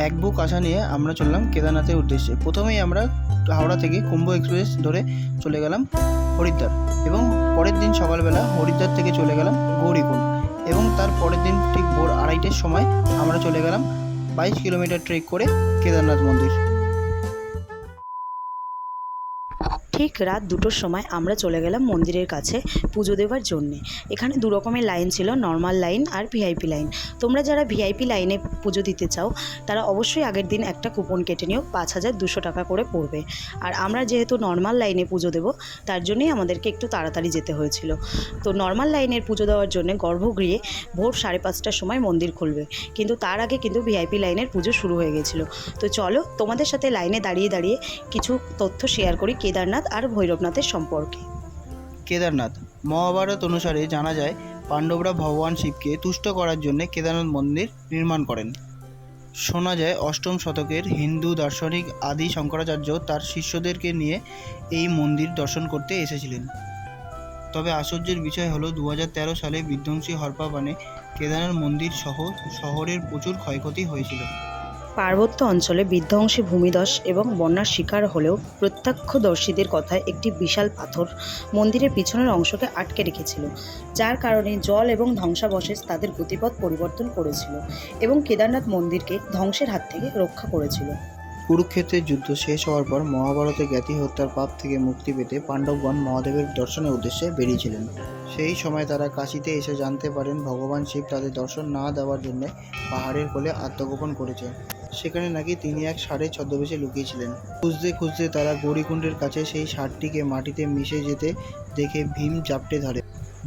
এক বুক আশা নিয়ে আমরা চললাম কেদারনাথের উদ্দেশ্যে। প্রথমেই আমরা হাওড়া থেকে কুম্ভ এক্সপ্রেস ধরে চলে গেলাম হরিদ্বার, এবং পরের দিন সকালবেলা হরিদ্বার থেকে চলে গেলাম গৌরীকুণ্ড, এবং তার পরের দিন ঠিক ভোর 2:30টার সময় আমরা চলে গেলাম 22 কিলোমিটার ট্রেক করে কেদারনাথ মন্দির। ঠিক রাত 2টোর সময় আমরা চলে গেলাম মন্দিরের কাছে পুজো দেওয়ার জন্যে। এখানে দু রকমের লাইন ছিল, নর্মাল লাইন আর ভিআইপি লাইন। তোমরা যারা ভিআইপি লাইনে পুজো দিতে চাও তারা অবশ্যই আগের দিন একটা কুপন কেটে নিও, 5200 টাকা করে পড়বে। আর আমরা যেহেতু নর্মাল লাইনে পুজো দেবো তার জন্যই আমাদেরকে একটু তাড়াতাড়ি যেতে হয়েছিল। তো নর্মাল লাইনের পুজো দেওয়ার জন্য গর্ভগৃহে ভোর 5:30টার সময় মন্দির খুলবে, কিন্তু তার আগে কিন্তু ভিআইপি লাইনের পুজো শুরু হয়ে গেছিলো। তো চলো তোমাদের সাথে লাইনে দাঁড়িয়ে দাঁড়িয়ে কিছু তথ্য শেয়ার করি কেদারনাথ আর ভৈরবনাথের সম্পর্কে। কেদারনাথ মহাভারত অনুসারে জানা যায় পাণ্ডবরা ভগবান শিবকে তুষ্ট করার জন্য কেদারনাথ মন্দির নির্মাণ করেন। শোনা যায় 8ম শতকের হিন্দু দার্শনিক আদি শঙ্করাচার্য তার শিষ্যদেরকে নিয়ে এই মন্দির দর্শন করতে এসেছিলেন। তবে আশ্চর্যের বিষয় হলো 2013 সালে বিধ্বংসী হরপাবানে কেদারনাথ মন্দির সহ শহরের প্রচুর ক্ষয়ক্ষতি হয়েছিল। পার্বত্য অঞ্চলে বিধ্বংসী ভূমিধস এবং বন্যার শিকার হলেও প্রত্যক্ষদর্শীদের কথায় একটি বিশাল পাথর মন্দিরের পিছনের অংশকে আটকে রেখেছিল, যার কারণে জল এবং ধ্বংসাবশেষ তাদের গতিপথ পরিবর্তন করেছিল এবং কেদারনাথ মন্দিরকে ধ্বংসের হাত থেকে রক্ষা করেছিল। কুরুক্ষেত্রের যুদ্ধ শেষ হওয়ার পর মহাভারতে জ্ঞাতি হত্যার পাপ থেকে মুক্তি পেতে পাণ্ডবগণ মহাদেবের দর্শনের উদ্দেশ্যে বেরিয়েছিলেন। সেই সময় তারা কাশীতে এসে জানতে পারেন ভগবান শিব তাদের দর্শন না দেওয়ার জন্য পাহাড়ের কোলে আত্মগোপন করেছে। সেখানে নাকি তিনি এক ষাঁড়ের ছদ্মবেশে লুকিয়েছিলেন। খুঁজতে খুঁজতে তারা গৌরীকুণ্ডের কাছে সেই ষাঁড়টিকে মাটিতে মিশে যেতে দেখে ভীম জাপটে ধরে।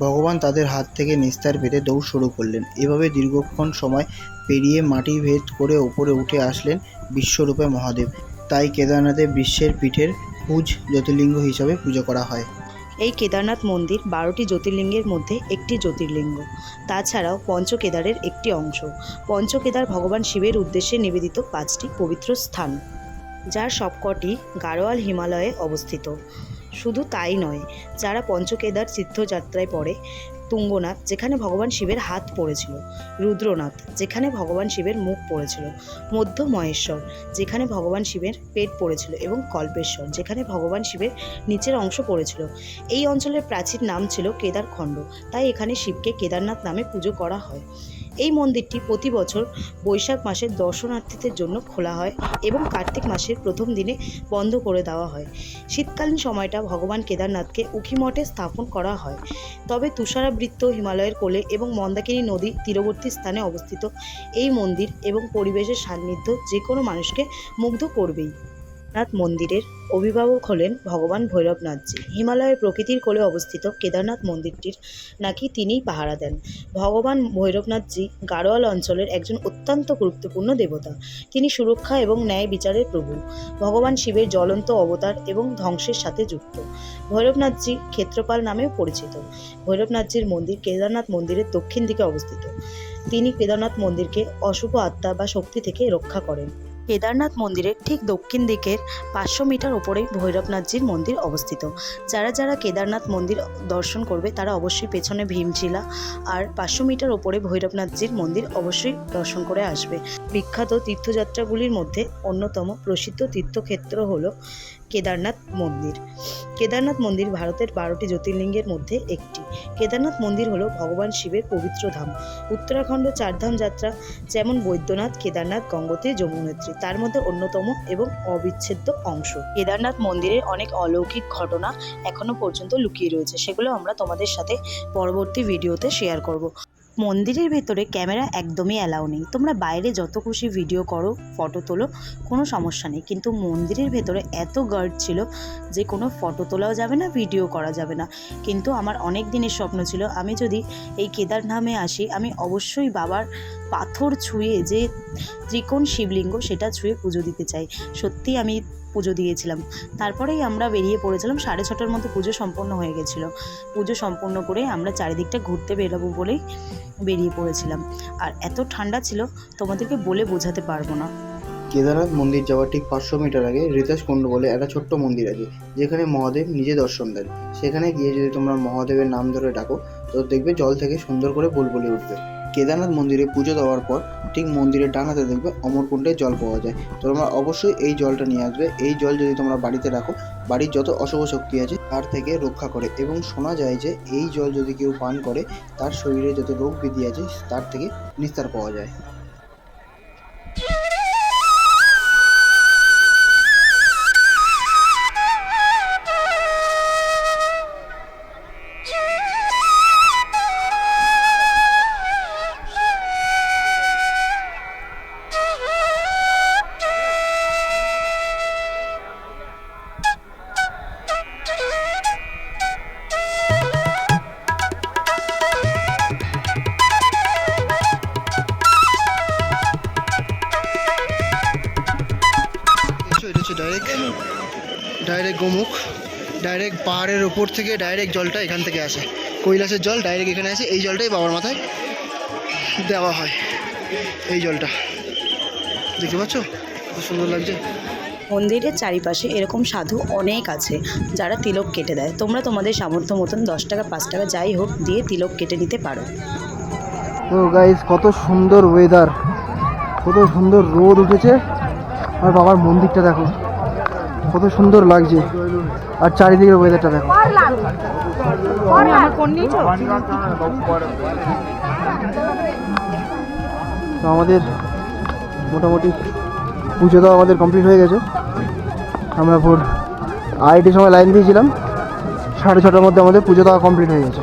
ভগবান তাদের হাত থেকে নিস্তার পেতে দৌড় শুরু করলেন। এভাবে দীর্ঘক্ষণ সময় পেরিয়ে মাটি ভেদ করে ওপরে উঠে আসলেন বিশ্বরূপে মহাদেব। তাই কেদারনাথে বিশ্বের পীঠের খুজ জ্যোতির্লিঙ্গ হিসাবে পুজো করা হয়। এই কেদারনাথ মন্দির 12টি জ্যোতির্লিঙ্গের মধ্যে একটি জ্যোতির্লিঙ্গ, তাছাড়াও পঞ্চকেদারের একটি অংশ। পঞ্চকেদার ভগবান শিবের উদ্দেশ্যে নিবেদিত 5টি পবিত্র স্থান, যার সবকটি গাড়োয়াল হিমালয়ে অবস্থিত। শুধু তাই নয়, যারা পঞ্চকেদার তীর্থযাত্রায় পড়ে তুঙ্গনাথ, যেখানে ভগবান শিবের হাত পড়েছিল, রুদ্রনাথ, যেখানে ভগবান শিবের মুখ পড়েছিল, মধ্য মহেশ্বর, যেখানে ভগবান শিবের পেট পড়েছিল, এবং কল্পেশ্বর, যেখানে ভগবান শিবের নিচের অংশ পড়েছিল। এই অঞ্চলের প্রাচীন নাম ছিল কেদারখণ্ড, তাই এখানে শিবকে কেদারনাথ নামে পুজো করা হয়। এই মন্দিরটি প্রতি বছর বৈশাখ মাসে দর্শনার্থীদের জন্য খোলা হয় এবং কার্তিক মাসের প্রথম দিনে বন্ধ করে দেওয়া হয়। শীতকালীন সময়টা ভগবান কেদারনাথকে উখিমঠে স্থাপন করা হয়। তবে তুষারাবৃত হিমালয়ের কোলে এবং মন্দাকিনী নদী তীরবর্তী স্থানে অবস্থিত এই মন্দির এবং পরিবেশের সান্নিধ্য যে কোনো মানুষকে মুগ্ধ করবেই। কেদারনাথ মন্দিরের অভিভাবক হলেন ভগবান ভৈরবনাথজি। হিমালয়ের প্রকৃতির কোলে অবস্থিত কেদারনাথ মন্দিরটির নাকি তিনিই পাহারা দেন। ভগবান ভৈরবনাথজি গাড়োয়াল অঞ্চলের একজন অত্যন্ত গুরুত্বপূর্ণ দেবতা। তিনি সুরক্ষা এবং ন্যায় বিচারের প্রভু, ভগবান শিবের জ্বলন্ত অবতার এবং ধ্বংসের সাথে যুক্ত। ভৈরবনাথজি ক্ষেত্রপাল নামেও পরিচিত। ভৈরবনাথজির মন্দির কেদারনাথ মন্দিরের দক্ষিণ দিকে অবস্থিত। তিনি কেদারনাথ মন্দিরকে অশুভ আত্মা বা শক্তি থেকে রক্ষা করেন। কেদারনাথ মন্দিরের ঠিক দক্ষিণ দিকের 500 মিটার উপরেই ভৈরবনাথজির মন্দির অবস্থিত। যারা যারা কেদারনাথ মন্দির দর্শন করবে তারা অবশ্যই পেছনে ভীমশিলা আর 500 মিটার উপরে ভৈরবনাথজির মন্দির অবশ্যই দর্শন করে আসবে। বিখ্যাত তীর্থযাত্রাগুলির মধ্যে অন্যতম প্রসিদ্ধ তীর্থক্ষেত্র হলো কেদারনাথ মন্দির। কেদারনাথ মন্দির ভারতের 12টি জ্যোতির্লিঙ্গের মধ্যে একটি। কেদারনাথ মন্দির হলো ভগবান শিবের পবিত্র ধাম। উত্তরাখণ্ড 4 ধাম যাত্রা যেমন বৈদ্যনাথ, কেদারনাথ, গঙ্গোত্রী, যমুনোত্রী তার মধ্যে অন্যতম এবং অবিচ্ছেদ্য অংশ। কেদারনাথ মন্দিরের অনেক অলৌকিক ঘটনা এখনো পর্যন্ত লুকিয়ে রয়েছে, সেগুলো আমরা তোমাদের সাথে পরবর্তী ভিডিওতে শেয়ার করব। মন্দিরের ভেতরে ক্যামেরা একদমই অ্যালাউ নেই। তোমরা বাইরে যত খুশি ভিডিও করো, ফটো তোলো, কোনো সমস্যা নেই, কিন্তু মন্দিরের ভেতরে এত গার্ড ছিল যে কোনো ফটো তোলাও যাবে না, ভিডিও করা যাবে না। কিন্তু আমার অনেক দিনের স্বপ্ন ছিল আমি যদি এই কেদারধামে আসি আমি অবশ্যই বাবার পাথর ছুঁয়ে যে ত্রিকোণ শিবলিঙ্গ সেটা ছুঁয়ে পুজো দিতে চাই। সত্যি আমি পুজো দিয়েছিলাম। তারপরেই আমরা বেরিয়ে পড়েছিলাম। 6:30টার মধ্যে পুজো সম্পন্ন হয়ে গেছিলো। পুজো সম্পন্ন করে আমরা চারিদিকটা ঘুরতে বেরোবো বলেই বেরিয়ে পড়েছিলাম। আর এত ঠান্ডা ছিল তোমাদেরকে বলে বোঝাতে পারবো না। কেদারনাথ মন্দির যাওয়ার ঠিক 500 মিটার আগে ঋতাসকুণ্ড বলে একটা ছোট্ট মন্দির আছে, যেখানে মহাদেব নিজে দর্শন দেন। সেখানে গিয়ে যদি তোমরা মহাদেবের নাম ধরে ডাকো তো দেখবে জল থেকে সুন্দর করে বুলবুলি উঠবে। কেদারনাথ মন্দিরে পুজো দেওয়ার পর ঠিক মন্দিরের ডান হাতে দেখবে অমরকুণ্ডে জল পাওয়া যায়। তোমরা অবশ্যই এই জলটা নিয়ে আসবে। এই জল যদি তোমরা বাড়িতে রাখো, বাড়ির যত অশুভ শক্তি আছে তার থেকে রক্ষা করে, এবং শোনা যায় যে এই জল যদি কেউ পান করে তার শরীরে যত রোগ ব্যাধি আছে তার থেকে নিস্তার পাওয়া যায়। এটা হচ্ছে ডাইরেক্ট গোমুখ। ডাইরেক্ট পাহাড়ের ওপর থেকে ডাইরেক্ট জলটা এখান থেকে আসে, কৈলাসের জল ডাইরেক্ট এখানে আসে। এই জলটাই বাবার মাথায় দেওয়া হয়। এই জলটা দেখতে পাচ্ছ, খুব সুন্দর লাগছে। মন্দিরের চারিপাশে এরকম সাধু অনেক আছে যারা তিলক কেটে দেয়। তোমরা তোমাদের সামর্থ্য মতন 10 টাকা 5 টাকা যাই হোক দিয়ে তিলক কেটে নিতে পারো। তো গাইস, কত সুন্দর ওয়েদার, কত সুন্দর রোদ উঠেছে, আর বাবার মন্দিরটা দেখো কত সুন্দর লাগছে, আর চারিদিকের ওয়েদারটা দেখো। তো আমাদের মোটামুটি পুজো দেওয়া আমাদের কমপ্লিট হয়ে গেছে। আমরা ভোর 8টার সময় লাইন দিয়েছিলাম, 6:30টার মধ্যে আমাদের পুজো দেওয়া কমপ্লিট হয়ে গেছে।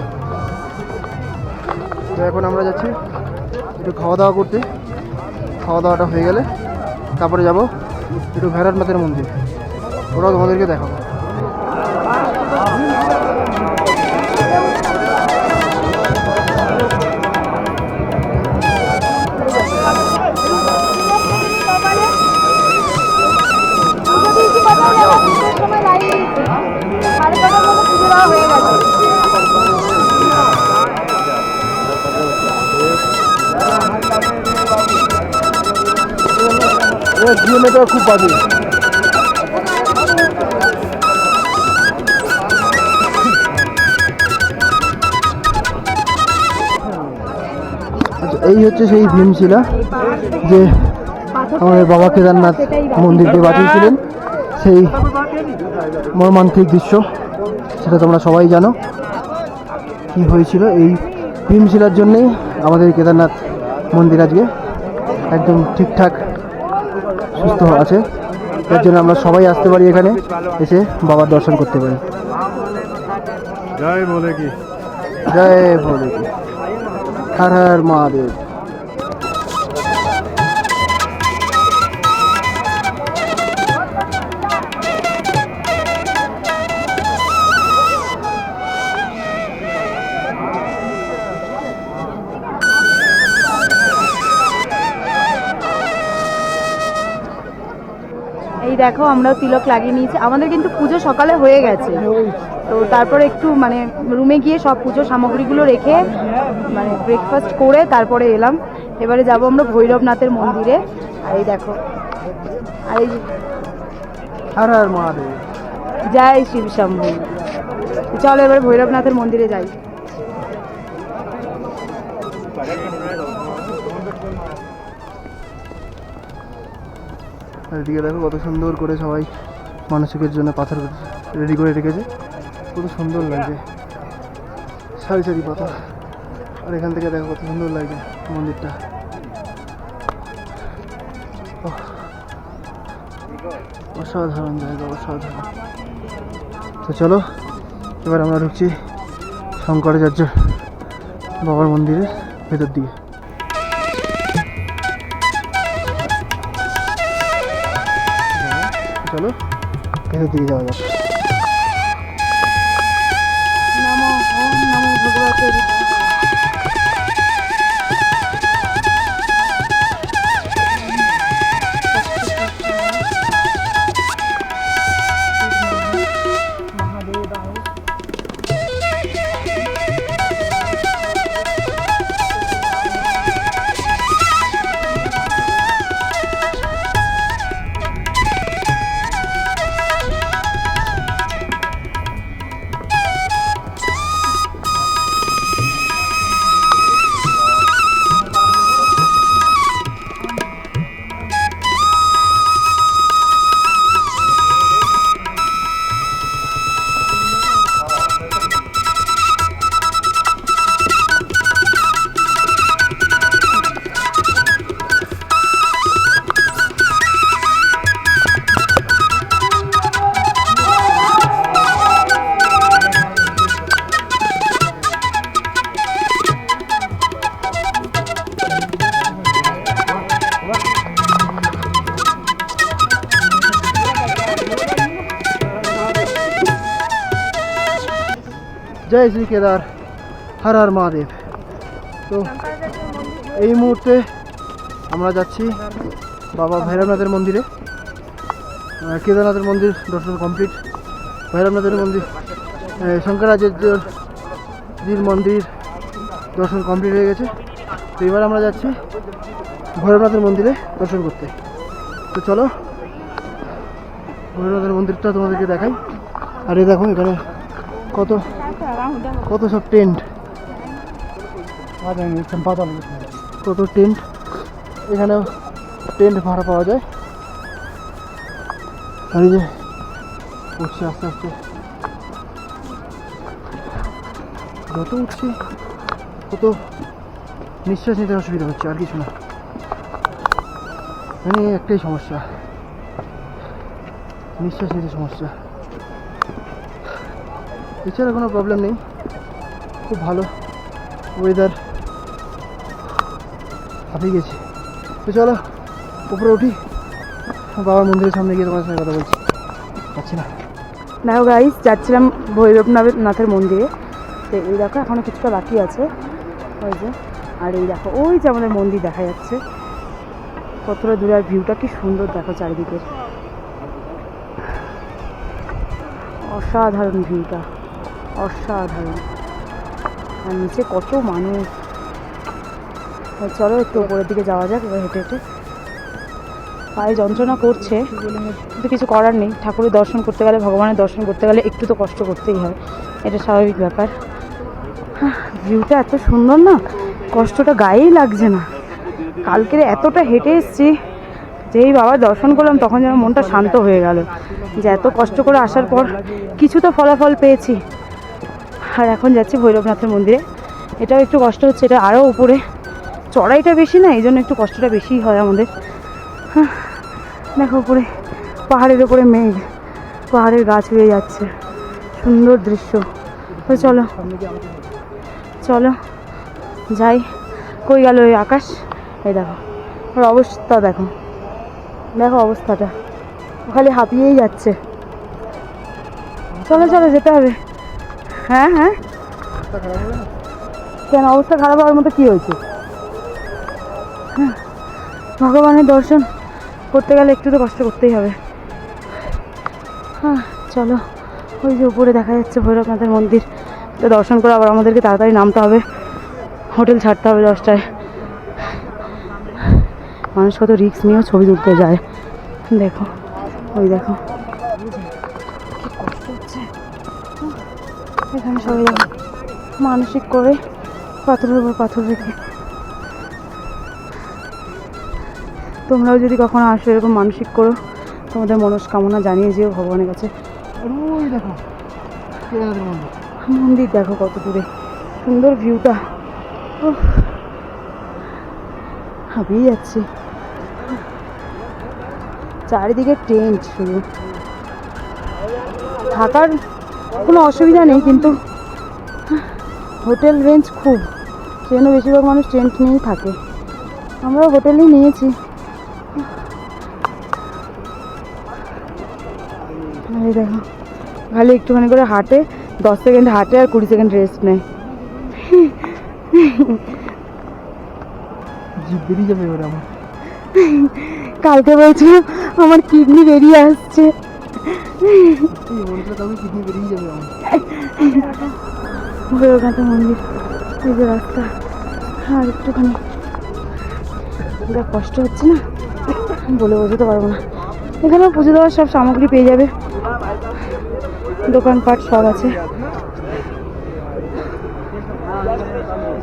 তো এখন আমরা যাচ্ছি একটু খাওয়া দাওয়া করতে। খাওয়া দাওয়াটা হয়ে গেলে তারপরে যাব একটু ভৈরবনাথের মন্দির, ওরাও তোমাদেরকে দেখাবো। জিএমএটা খুব বাজে। আচ্ছা, এই হচ্ছে সেই ভীমশিলা যে আমাদের বাবা কেদারনাথ মন্দিরকে বাঁচিয়েছিলেন, সেই মর্মান্তিক দৃশ্য সেটা তোমরা সবাই জানো কি হয়েছিল। এই ভীমশিলার জন্যেই আমাদের কেদারনাথ মন্দির আজকে একদম ঠিকঠাক সুস্থ আছে। এর জন্য আমরা সবাই আসতে পারি, এখানে এসে বাবার দর্শন করতে পারি। জয় বলে কি, জয় ভোলে কি, হর হর মহাদেব। এই দেখো আমরাও তিলক লাগিয়ে নিয়েছি। আমাদের কিন্তু পুজো সকালে হয়ে গেছে, তো তারপরে একটু মানে রুমে গিয়ে সব পুজো সামগ্রীগুলো রেখে মানে ব্রেকফাস্ট করে তারপরে এলাম। এবারে যাব আমরা ভৈরবনাথের মন্দিরে। আর এই দেখো, আর এই হর হর মহাদেব, জয় শিব শম্ভু। চলো এবার ভৈরবনাথের মন্দিরে যাই। আর এদিকে দেখো কত সুন্দর করে সবাই মানসিকের জন্য পাথর রেডি করে রেখেছে, কত সুন্দর লাগছে, সারি সারি পাথর। আর এখান থেকে দেখো কত সুন্দর লাগছে মন্দিরটা। অসাধারণ জায়গা, অসাধারণ। তো চলো এবার আমরা ঢুকছি শঙ্করাচার্য বাবার মন্দিরের ভেতর দিকে। চলো ভেতর দিকে যাওয়া যাক। নমো ওম নমো ভগবতে জয় শ্রী কেদার, হর হর মহাদেব। তো এই মুহূর্তে আমরা যাচ্ছি বাবা ভৈরবনাথের মন্দিরে। কেদারনাথের মন্দির দর্শন কমপ্লিট, ভৈরবনাথের মন্দির, শঙ্করাচার্যজির মন্দির দর্শন কমপ্লিট হয়ে গেছে। তো এবার আমরা যাচ্ছি ভৈরবনাথের মন্দিরে দর্শন করতে। তো চলো ভৈরবনাথের মন্দিরটা তোমাদেরকে দেখাই। আর এই দেখো এখানে কত কত সব টেন্ট, কত টেন্ট, এখানেও টেন্ট ভাড়া পাওয়া যায়। আর এই যে উঠছে আস্তে আস্তে, যত উঠছি তত নিঃশ্বাস নিতে অসুবিধা হচ্ছে, আর কিছু না। মানে একটাই সমস্যা, নিঃশ্বাস নিতে সমস্যা, এছাড়া কোনো প্রবলেম নেই। খুব ভালো ওয়েদার, হাঁপিয়ে গেছি। তো চলো উপরে উঠি, বাবার মন্দিরের সামনে গিয়ে তোমার সঙ্গে কথা বলছি। পাচ্ছি না। দেখো গাইস, যাচ্ছিলাম ভৈরবনাথের মন্দিরে। তো এই দেখো এখনো কিছুটা বাকি আছে, ওই যে। আর এই দেখো ওই যে আমাদের মন্দির দেখা যাচ্ছে কতটা দূরে, আর ভিউটা কি সুন্দর দেখো চারিদিকে, অসাধারণ ভিউটা, অসাধারণ। আর নিচে কত মানুষ। চলো একটু উপরের দিকে যাওয়া যাক এবার হেঁটে হেঁটে। পায়ে যন্ত্রণা করছে কিন্তু কিছু করার নেই, ঠাকুরের দর্শন করতে গেলে, ভগবানের দর্শন করতে গেলে একটু তো কষ্ট করতেই হয়, এটা স্বাভাবিক ব্যাপার। ভিউটা এত সুন্দর না, কষ্টটা গায়েই লাগছে না। কালকের এতটা হেঁটে এসেছি, যেই বাবার দর্শন করলাম তখন যেন মনটা শান্ত হয়ে গেল, যে এত কষ্ট করে আসার পর কিছু তো ফলাফল পেয়েছি। আর এখন যাচ্ছি ভৈরবনাথের মন্দিরে। এটাও একটু কষ্ট হচ্ছে, এটা আরও উপরে, চড়াইটা বেশি না, এই জন্য একটু কষ্টটা বেশিই হয় আমাদের। দেখো উপরে পাহাড়ের উপরে মেঘ, পাহাড়ের গাছ হয়ে যাচ্ছে, সুন্দর দৃশ্য। তো চলো চলো যাই। কই গেল ওই আকাশ? এই দেখো ওর অবস্থা, দেখো দেখো অবস্থাটা, খালি হাঁপিয়েই যাচ্ছে। চলো চলো যেতে হবে। হ্যাঁ হ্যাঁ, কেন অবস্থা খারাপ হওয়ার মতো কী হয়েছে? ভগবানের দর্শন করতে গেলে একটু তো কষ্ট করতেই হবে। হ্যাঁ চলো, ওই যে উপরে দেখা যাচ্ছে ভৈরবনাথের মন্দির। তো দর্শন করে আবার আমাদেরকে তাড়াতাড়ি নামতে হবে, হোটেল ছাড়তে হবে 10টায়। মানুষ কত রিস্ক নিয়েও ছবি তুলতে যায়, দেখো ওই দেখো কি কষ্ট হচ্ছে। এখানে সবাই মানসিক করে পাথরের উপর পাথর রেখে। তোমরাও যদি কখনো আসো এরকম মানসিক করো, তোমাদের মনস্কামনা জানিয়ে যেও ভগবানের কাছে। ওই দেখো মন্দির দেখো কত দূরে, সুন্দর ভিউটা, হাঁপিয়ে যাচ্ছি। চারিদিকে টেন্ট, শুধু থাকার কোনো অসুবিধা নেই, কিন্তু হোটেল রেঞ্জ খুব, সেজন্য বেশিরভাগ মানুষ টেন্ট নিয়েই থাকে। আমরাও হোটেলেই নিয়েছি। এই দেখো খালি একটুখানি করে হাঁটে, 10 সেকেন্ড হাঁটে আর 20 সেকেন্ড রেস্ট নেয়। জিভ বেরিয়ে যাবে এবার আমার। কালকে বলছিল আমার কিডনি বেরিয়ে আসছে, কিডনি বেরিয়ে যাবে আমার। ভৈরবনাথ মন্দির, এই যে রাস্তা, আর একটুখানি যা কষ্ট হচ্ছে না বলে বোঝাতে পারবো না। এখানেও পুজো দেওয়ার সব সামগ্রী পেয়ে যাবে, দোকানপাট সব আছে।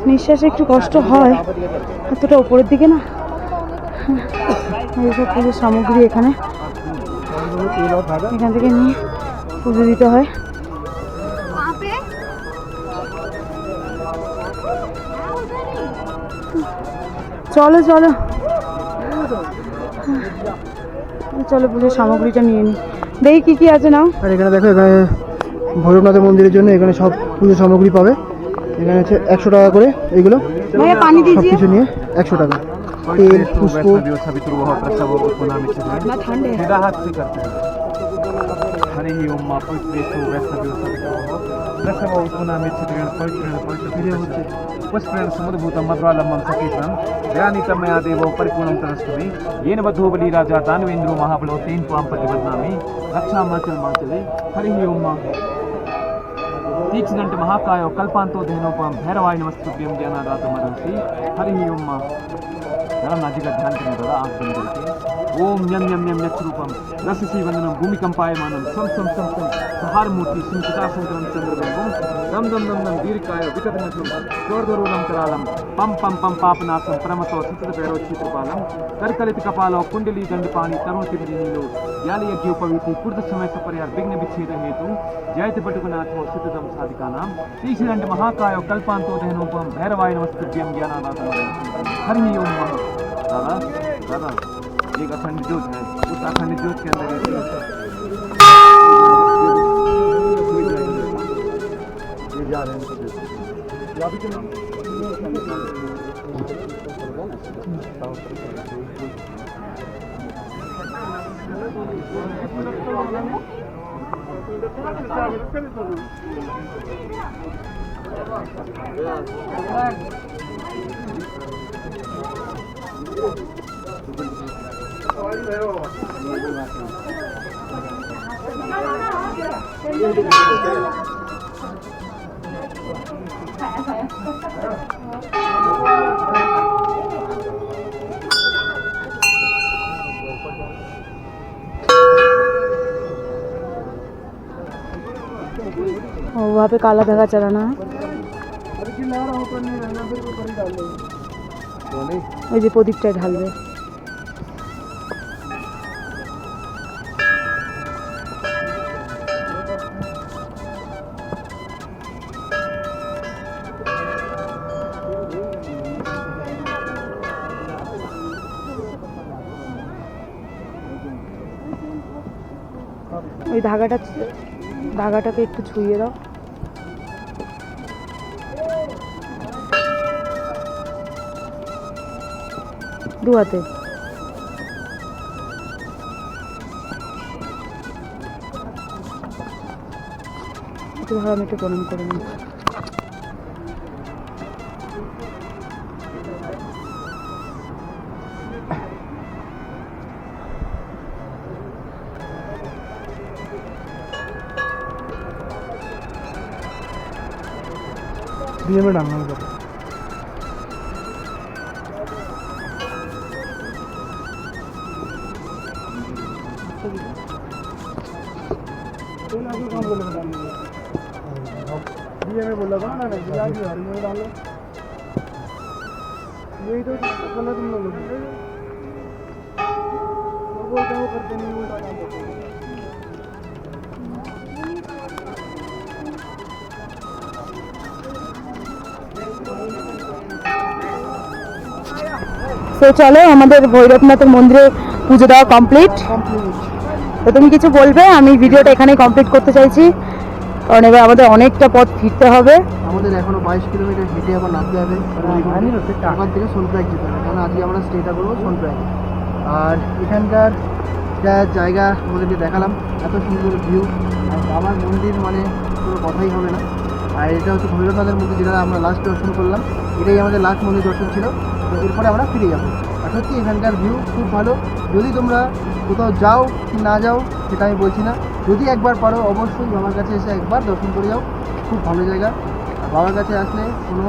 নিঃশ্বাসে একটু কষ্ট হয়, এতটা উপরের দিকে না। এইসব পুজোর সামগ্রী এখানে, এখান থেকে নিয়ে পুজো দিতে হয়। চলো চলো চলো পুজোর সামগ্রীটা নিয়ে নিই, দেখি কি কি আছে নাও। আর এখানে দেখো, এখানে ভৈরবনাথের মন্দিরের জন্য এখানে সব পুজো সামগ্রী পাবে। এখানে আছে 100 টাকা করে, এইগুলো ভাইয়া পানি সব দিজিয়ে। কিছু নিয়ে 100 টাকা। তেল, পুষ্প, ना ठंड है। हरे ही ओम माँ पवित्र वैष्णव रसव उत्पन्नामिच्छितगण पवित्रगण पवित्र पुष्पेण समुद्भूतं मध्वालम्बं सकेतं दयानितं मया देवो परिपूर्णं तदस्तुमे येन बद्धो बलिराजा दानवेन्द्रो महाबलो तेन त्वां प्रतिबध्नामि रक्षामाचलमाचले हरिः ओम् तीक्ष्णदंत महाकायो कल्पांतो धेनोपम भैरवाय नमस्तुभ्यं ज्ञानादातमरसि हरिः ओम्। जरा नाजी का ध्यान करने दादा आँख बंद करके ओम यम यम यम यक्षरूपम रससी वंदनम भूमिकंपायमानम सम सम सम सम सहार मूर्ति सिंचिता संकरम चंद्रबिंबम दम दम दम दम दीर्घकाय विकटनसम चोरदरूलम करालम पम पम पम पापनासम प्रमतो सितद भैरव चित्रपालम करकलित कपालो कुंडली दंडपाणि तरुण तिबरीनीलो याली यज्ञोपवीति कुर्द समय सपरिहार विघ्न विच्छेद हेतु जयति बटुकनाथो सिद्धदम साधिकानां तीक्ष्णदंत महाकायो कल्पांतो देहनोपम भैरवाय नमस्तुभ्यं ज्ञानादातम हरिः ओम्। दादा दादा एक अखंड ज्योत है, उस अखंड ज्योत के अंदर ये जा रहे हैं और वहाँ पे काला धागा चलाना है। ওই যে প্রদীপটায় ঢালবে। ওই ধাগাটাকে একটু ছুঁয়ে দাও। দু হাতে একটু ধরো, আমি একটু প্রণাম করে নিই। দিয়ে ম্যাডাম আমাকে में बोला था ना डालो यही तो गलत तुम लोग बोलते हो करते नहीं उल्टा काम करते हैं। তো চলো, আমাদের ভৈরবনাথের মন্দিরে পুজো দেওয়া কমপ্লিট। তো তুমি কিছু বলবে? আমি ভিডিওটা এখানেই কমপ্লিট করতে চাইছি, কারণ এবার আমাদের অনেকটা পথ ফিরতে হবে। আমাদের এখনো 22 কিলোমিটার হেঁটে আবার নামতে হবে, ওখান থেকে সোনপ্রয়াগ যেতে হবে, কারণ আজকে আমরা স্টেটা করবো সোনপ্রয়াগে। আর এখানকার যা জায়গা আমাদেরকে দেখালাম, এত সুন্দর ভিউ, আর বাবার মন্দির মানে কোনো কথাই হবে না। আর এটা হচ্ছে ভৈরবনাথের মন্দির, যেটা আমরা লাস্ট দর্শন করলাম, এটাই আমাদের লাস্ট মন্দির দর্শন ছিল। তো এরপরে আমরা ফিরে যাবো। আর সত্যি এখানকার ভিউ খুব ভালো। যদি তোমরা কোথাও যাও কি না যাও সেটা আমি বলছি না, যদি একবার পারো অবশ্যই বাবার কাছে এসে একবার দর্শন করে যাও, খুব ভালো জায়গা। আর বাবার কাছে আসলে কোনো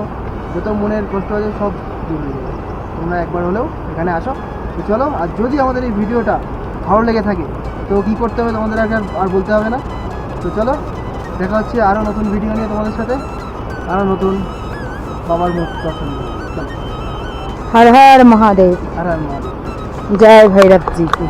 যত মনের কষ্ট আছে সব দূর হয়ে যাবে। তোমরা একবার হলেও এখানে আসো। তো চলো, আর যদি আমাদের এই ভিডিওটা ভালো লেগে থাকে তো কী করতে হবে তোমাদের আর বলতে হবে না। তো চলো, দেখা হচ্ছে আরও নতুন ভিডিও নিয়ে তোমাদের সাথে, আরও নতুন বাবার মুখ দর্শন নিয়ে। হর হর মহাদেব, হর হর মহাদেব। জয় ভৈরব জি কি।